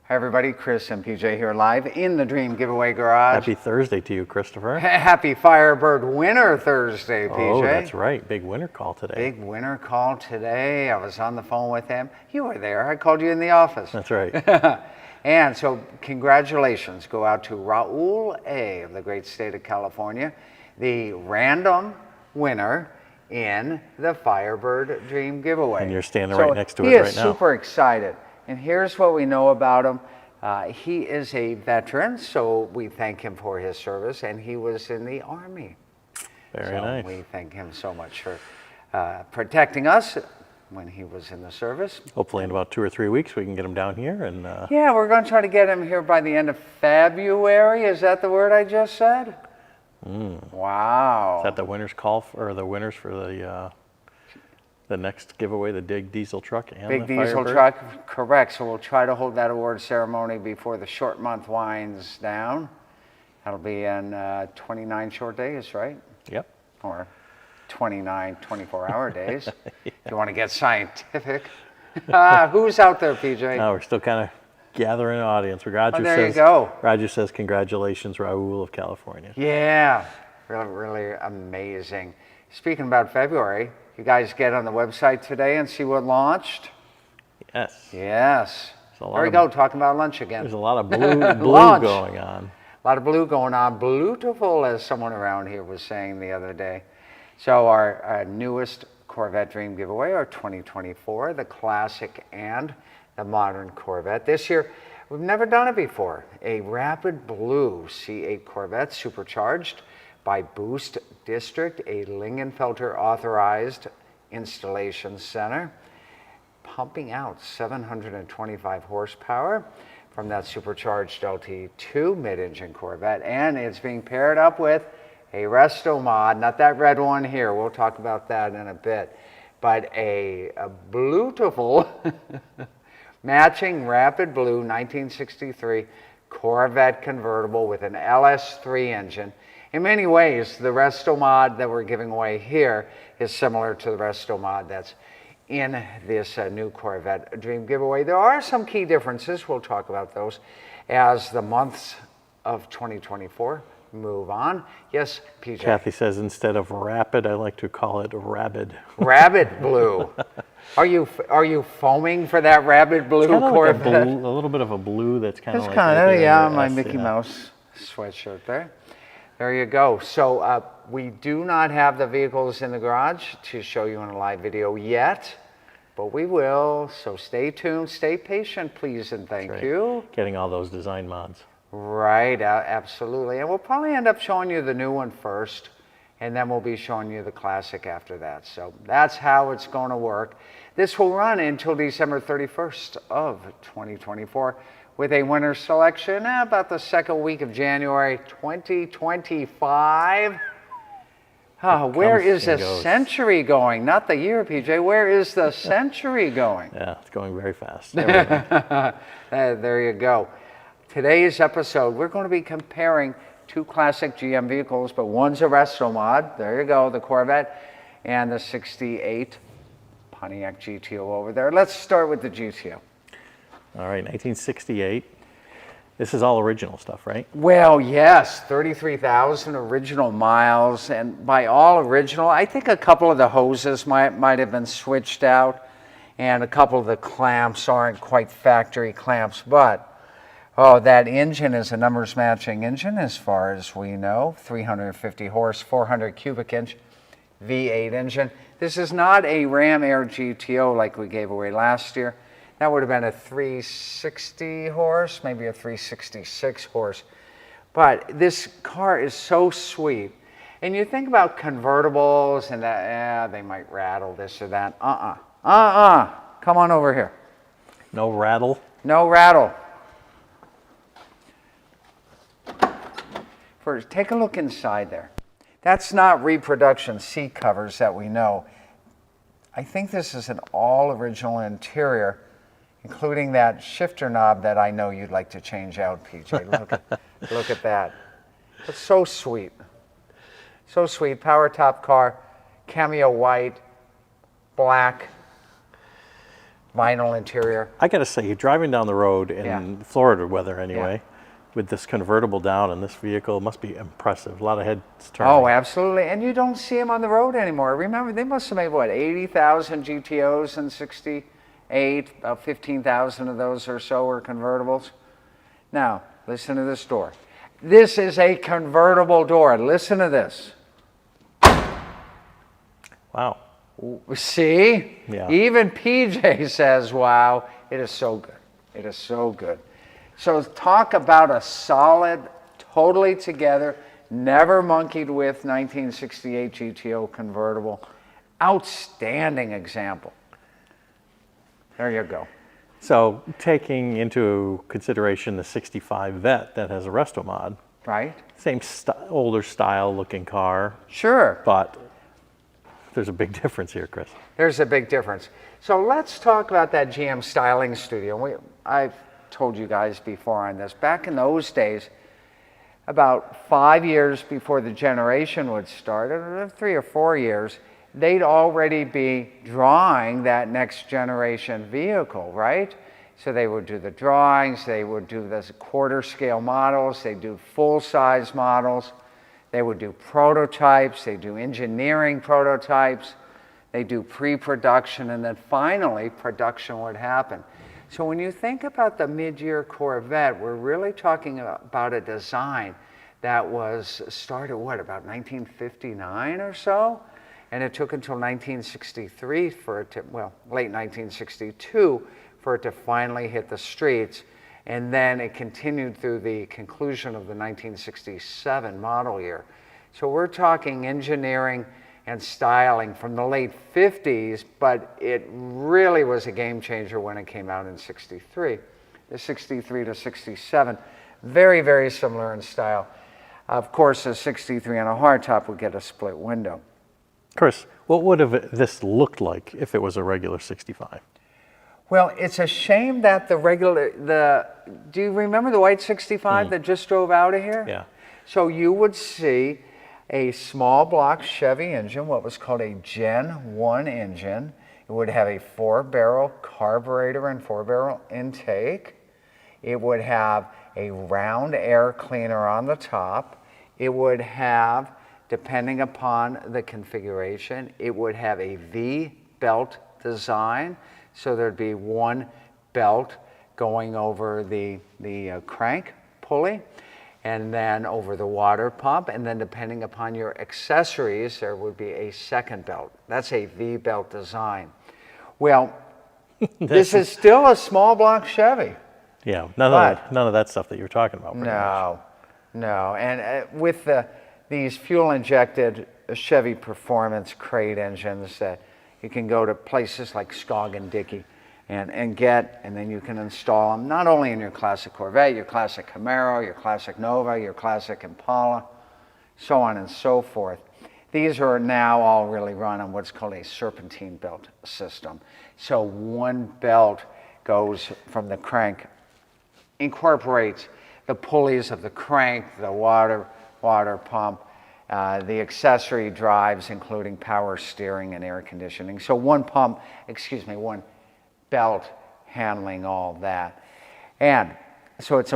Hi everybody, Chris and PJ here live in the Dream Giveaway Garage. Happy Thursday to you, Christopher. Happy Firebird Winter Thursday, PJ. Oh, that's right. Big winter call today. Big winter call today. I was on the phone with him. You were there. I called you in the office. That's right. And so congratulations go out to Raul A. of the great state of California, the random winner in the Firebird Dream Giveaway. And you're standing right next to it right now. He is super excited. And here's what we know about him. He is a veteran, so we thank him for his service, and he was in the Army. Very nice. We thank him so much for protecting us when he was in the service. Hopefully in about 2 or 3 weeks we can get him down here. And yeah, we're going to try to get him here by the end of February. Is that the word I just said? Wow. Is that the winner's call or the winners for the next giveaway, the big diesel truck and big the diesel Firebird? truck, correct. So we'll try to hold that award ceremony before the short month winds down. That'll be in 29 short days, right? Yep. Or 29 24-hour days, if you want to get scientific. Who's out there, PJ? No, we're still kind of gathering an audience. Roger there you go. Roger says, congratulations, Raul of California. Yeah, really, really amazing. Speaking about February, you guys get on the website today and see what launched? Yes. Yes. There we go, talking about lunch again. There's a lot of blue going on. A lot of blue going on. Beautiful, as someone around here was saying the other day. So our newest Corvette Dream Giveaway, our 2024, the classic and the modern Corvette. This year, we've never done it before. A Rapid Blue C8 Corvette supercharged by Boost District, a Lingenfelter authorized installation center, pumping out 725 horsepower from that supercharged LT2 mid-engine Corvette, and it's being paired up with a Restomod, not that red one here, we'll talk about that in a bit, but a beautiful matching Rapid Blue 1963 Corvette convertible with an LS3 engine. In many ways, the Restomod that we're giving away here is similar to the Restomod that's in this new Corvette Dream Giveaway. There are some key differences. We'll talk about those as the months of 2024 move on. Yes, PJ? Kathy says, instead of rapid, I like to call it rabid. Rabid Blue. Are you foaming for that Rabid Blue Corvette? Like a little bit of a blue that's kind of like... yeah, my Mickey Mouse sweatshirt there. There you go. So we do not have the vehicles in the garage to show you in a live video yet, but we will. So stay tuned, stay patient, please, and thank you. Getting all those design mods. Right, absolutely. And we'll probably end up showing you the new one first, and then we'll be showing you the classic after that. So that's how it's going to work. This will run until December 31st of 2024. With a winner selection about the second week of January 2025. Where is the century going? Not the year, PJ. Where is the century going? Yeah, it's going very fast. There you go. Today's episode, we're going to be comparing two classic GM vehicles, but one's a Restomod. There you go, the Corvette, and the 68 Pontiac GTO over there. Let's start with the GTO. All right, 1968. This is all original stuff, right? Well, yes, 33,000 original miles, and by all original, I think a couple of the hoses might have been switched out, and a couple of the clamps aren't quite factory clamps, but that engine is a numbers matching engine as far as we know. 350 horse, 400 cubic inch V8 engine. This is not a Ram Air GTO like we gave away last year. That would have been a 360 horse, maybe a 366 horse. But this car is so sweet. And you think about convertibles and that, they might rattle this or that. Come on over here. No rattle? No rattle. First, take a look inside there. That's not reproduction seat covers that we know. I think this is an all original interior, including that shifter knob that I know you'd like to change out, PJ. Look at that. It's so sweet. So sweet. Power top car, cameo white, black. vinyl interior. I got to say, you're driving down the road in Yeah. Florida weather anyway, with this convertible down in this vehicle, it must be impressive. A lot of heads turning. Oh, absolutely. And you don't see them on the road anymore. Remember, they must have made, what, 80,000 GTOs in 68? About 15,000 of those or so were convertibles. Now, listen to this door. This is a convertible door. Listen to this. Wow. See? Yeah. Even PJ says, wow, it is so good. It is so good. So talk about a solid, totally together, never monkeyed with 1968 GTO convertible. Outstanding example. There you go. So taking into consideration the 65 Vet that has a Restomod, Right? same older style looking car, Sure. but there's a big difference here, Chris. There's a big difference. So let's talk about that GM styling studio. I've told you guys before on this. Back in those days, about 5 years before the generation would start, or 3 or 4 years, they'd already be drawing that next generation vehicle, right? So they would do the drawings, they would do the quarter scale models, they do full size models, they would do prototypes, they do engineering prototypes, they do pre-production, and then finally production would happen. So when you think about the mid-year Corvette, we're really talking about a design that was started, what, about 1959 or so? And it took until 1963 for it to, well, late 1962 for it to finally hit the streets. And then it continued through the conclusion of the 1967 model year. So we're talking engineering and styling from the late 50s, but it really was a game changer when it came out in 63. The 63 to 67, very, very similar in style. Of course, the 63 on a hardtop would get a split window. Chris, what would have this looked like if it was a regular 65? Well, it's a shame that do you remember the white 65 that just drove out of here? Yeah. So you would see a small block Chevy engine, what was called a Gen 1 engine. It would have a 4-barrel carburetor and 4-barrel intake. It would have a round air cleaner on the top. It would have, depending upon the configuration, it would have a V-belt design. So there'd be one belt going over the crank pulley, and then over the water pump, and then depending upon your accessories, there would be a second belt. That's a V-belt design. Well, this is still a small block Chevy. Yeah, none of that stuff that you're talking about. No. And with these fuel-injected Chevy Performance crate engines that you can go to places like Skog and Dickey and get, and then you can install them not only in your classic Corvette, your classic Camaro, your classic Nova, your classic Impala, so on and so forth. These are now all really run on what's called a serpentine belt system. So one belt goes from the crank, incorporates the pulleys of the crank, the water pump, the accessory drives, including power steering and air conditioning. So one belt handling all that. And so it's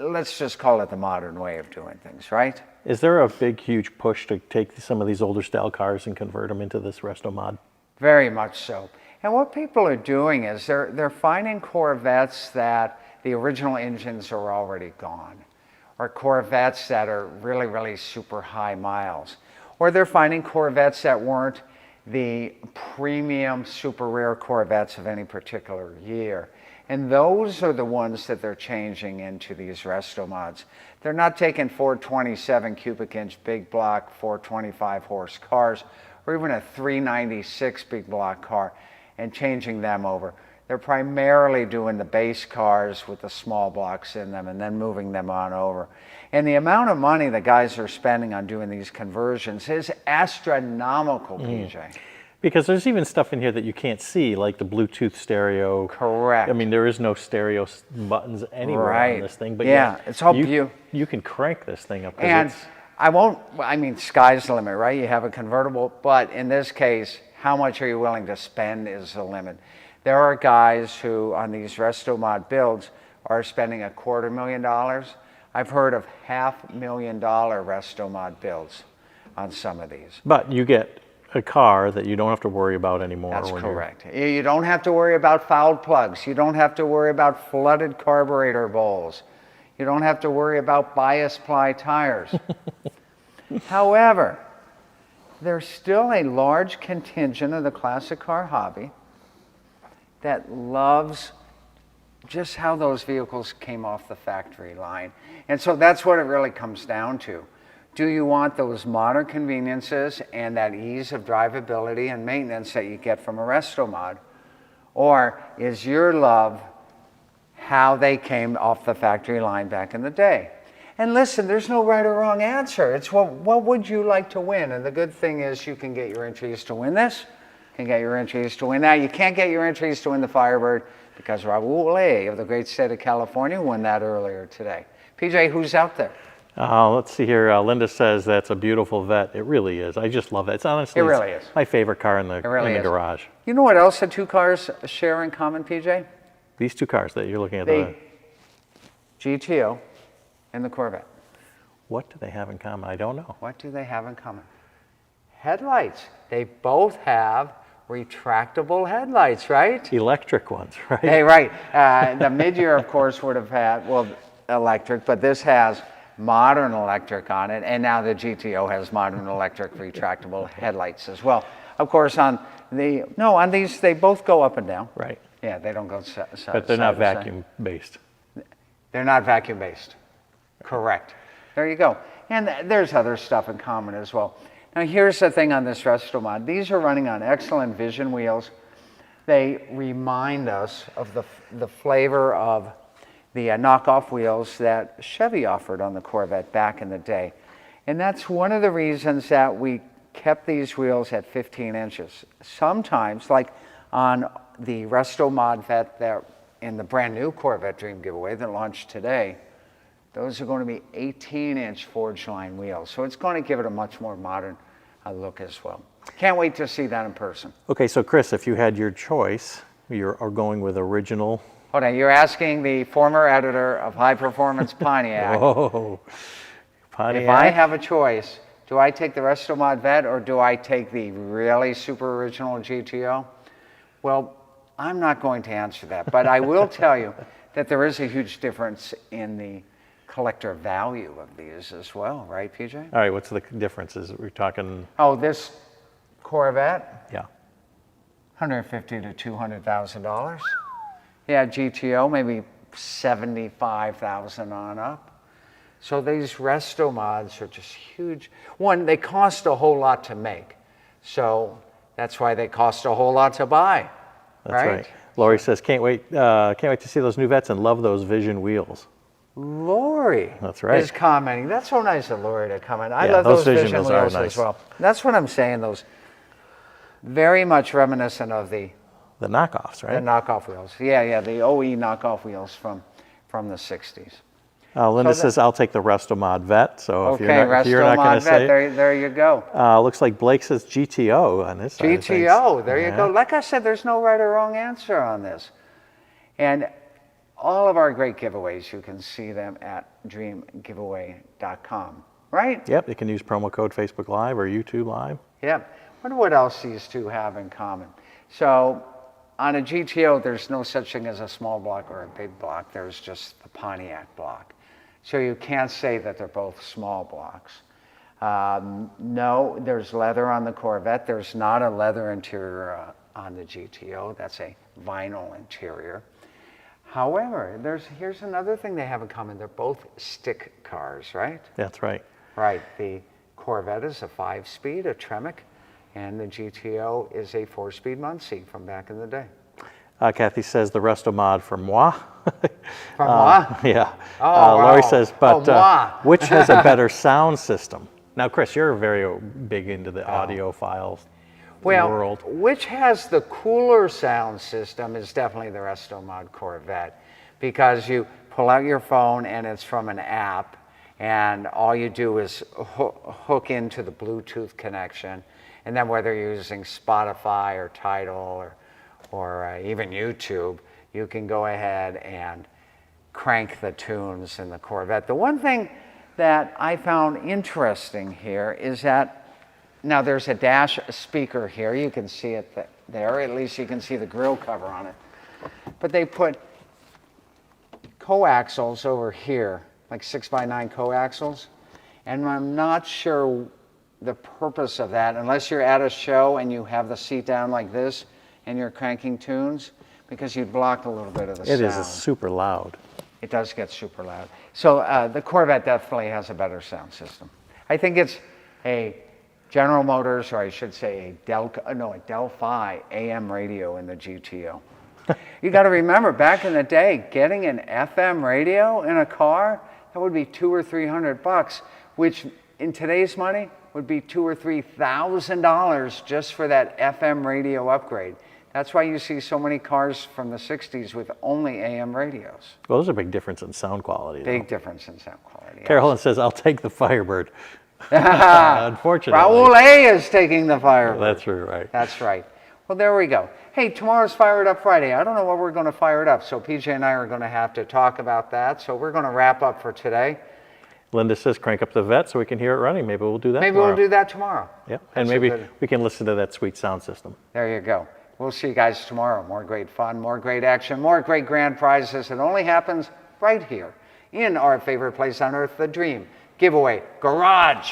let's just call it the modern way of doing things, right? Is there a big, huge push to take some of these older style cars and convert them into this Restomod? Very much so. And what people are doing is they're finding Corvettes that the original engines are already gone, or Corvettes that are really, really super high miles. Or they're finding Corvettes that weren't the premium super rare Corvettes of any particular year. And those are the ones that they're changing into these Restomods. They're not taking 427 cubic inch big block, 425 horse cars, or even a 396 big block car and changing them over. They're primarily doing the base cars with the small blocks in them and then moving them on over. And the amount of money the guys are spending on doing these conversions is astronomical, PJ. Because there's even stuff in here that you can't see, like the Bluetooth stereo. Correct. I mean, there is no stereo buttons anywhere on this thing. But yeah, it's all you can crank this thing up. And sky's the limit, right? You have a convertible, but in this case, how much are you willing to spend is the limit. There are guys who, on these Restomod builds, are spending $250,000. I've heard of $500,000 Restomod builds on some of these. But you get a car that you don't have to worry about anymore. That's correct. You don't have to worry about fouled plugs. You don't have to worry about flooded carburetor bowls. You don't have to worry about bias ply tires. However, there's still a large contingent of the classic car hobby that loves just how those vehicles came off the factory line. And so that's what it really comes down to. Do you want those modern conveniences and that ease of drivability and maintenance that you get from a Restomod? Or is your love how they came off the factory line back in the day? And listen, there's no right or wrong answer. It's what would you like to win? And the good thing is you can get your entries to win this. You can get your entries to win that. You can't get your entries to win the Firebird because Raul A. of the great state of California won that earlier today. PJ, who's out there? Let's see here. Linda says that's a beautiful Vette. It really is. I just love that. It's honestly It really is. my favorite car in the garage. You know what else the two cars share in common, PJ? These two cars that you're looking at. The GTO and the Corvette. What do they have in common? I don't know. What do they have in common? Headlights. They both have retractable headlights, right? Electric ones, right? Hey, right. The Midyear, of course, would have had, well, electric, but this has modern electric on it, and now the GTO has modern electric retractable headlights as well. Of course, on these, they both go up and down. Right. Yeah, they don't go But they're not vacuum based. They're not vacuum based. Correct. There you go. And there's other stuff in common as well. Now here's the thing on this Restomod. These are running on excellent Vision wheels. They remind us of the flavor of the knockoff wheels that Chevy offered on the Corvette back in the day. And that's one of the reasons that we kept these wheels at 15 inches. Sometimes, like on the Restomod Vette that in the brand new Corvette Dream Giveaway that launched today, those are going to be 18-inch forged line wheels. So it's going to give it a much more modern look as well. Can't wait to see that in person. Okay, so Chris, if you had your choice, you're going with original. Hold on, you're asking the former editor of High Performance Pontiac. Oh, Pontiac. If I have a choice, do I take the Restomod Vette or do I take the really super original GTO? Well, I'm not going to answer that, but I will tell you that there is a huge difference in the collector value of these as well, right, PJ? All right, what's the differences? We're talking. Oh, this Corvette? Yeah. $150,000 to $200,000. Yeah, GTO maybe $75,000 on up. So these Restomods are just huge. One, they cost a whole lot to make, so that's why they cost a whole lot to buy. That's right. Lori says, can't wait to see those new Vettes and love those Vision wheels. Lori That's right. is commenting. That's so nice of Lori to comment. I Yeah, love those Vision wheels wheels are nice. as well. That's what I'm saying. Those very much reminiscent of the knockoffs, right? the knockoff wheels. Yeah, the OE knockoff wheels from the 60s. Linda says, I'll take the Restomod Vette. So if you're not Restomod going to say Vette, there you go. looks like Blake says GTO on this side of things. GTO, there you go. Like I said, there's no right or wrong answer on this. And all of our great giveaways, you can see them at dreamgiveaway.com, right? Yep, you can use promo code Facebook Live or YouTube Live. Yep. Wonder what else these two have in common. So on a GTO, there's no such thing as a small block or a big block. There's just the Pontiac block. So you can't say that they're both small blocks. No, there's leather on the Corvette. There's not a leather interior on the GTO. That's a vinyl interior. However, here's another thing they have in common. They're both stick cars, right? That's right. Right. The Corvette is a 5-speed, a Tremec, and the GTO is a 4-speed Muncie from back in the day. Kathy says the Restomod for moi. For moi? Yeah. Oh, wow. Lori says, but moi. which has a better sound system? Now, Chris, you're very big into the audiophile world. Which has the cooler sound system is definitely the Restomod Corvette, because you pull out your phone and it's from an app, and all you do is hook into the Bluetooth connection, And then whether you're using Spotify or Tidal or even YouTube, you can go ahead and crank the tunes in the Corvette. The one thing that I found interesting here is that now there's a dash speaker here. You can see it there. At least you can see the grill cover on it. But they put coaxials over here, like 6x9 coaxials. And I'm not sure the purpose of that, unless you're at a show and you have the seat down like this and you're cranking tunes, because you'd block a little bit of the sound. It is super loud. It does get super loud. So the Corvette definitely has a better sound system. I think it's a General Motors, or I should say a Delphi AM radio in the GTO. You got to remember, back in the day, getting an FM radio in a car, that would be $200 or $300, which in today's money would be $2,000 or $3,000 just for that FM radio upgrade. That's why you see so many cars from the 60s with only AM radios. Well, there's a big difference in sound quality. Big difference in sound quality. Carolyn says, I'll take the Firebird. Unfortunately. Raul A is taking the Firebird. That's right. That's right. Well, there we go. Hey, tomorrow's Fire It Up Friday. I don't know what we're going to fire it up, so PJ and I are going to have to talk about that. So we're going to wrap up for today. Linda says, crank up the Vet so we can hear it running. Maybe we'll do that Maybe tomorrow. we'll do that tomorrow. Yeah, and maybe we can listen to that sweet sound system. There you go. We'll see you guys tomorrow. More great fun, more great action, more great grand prizes. It only happens right here in our favorite place on earth, the Dream Giveaway Garage.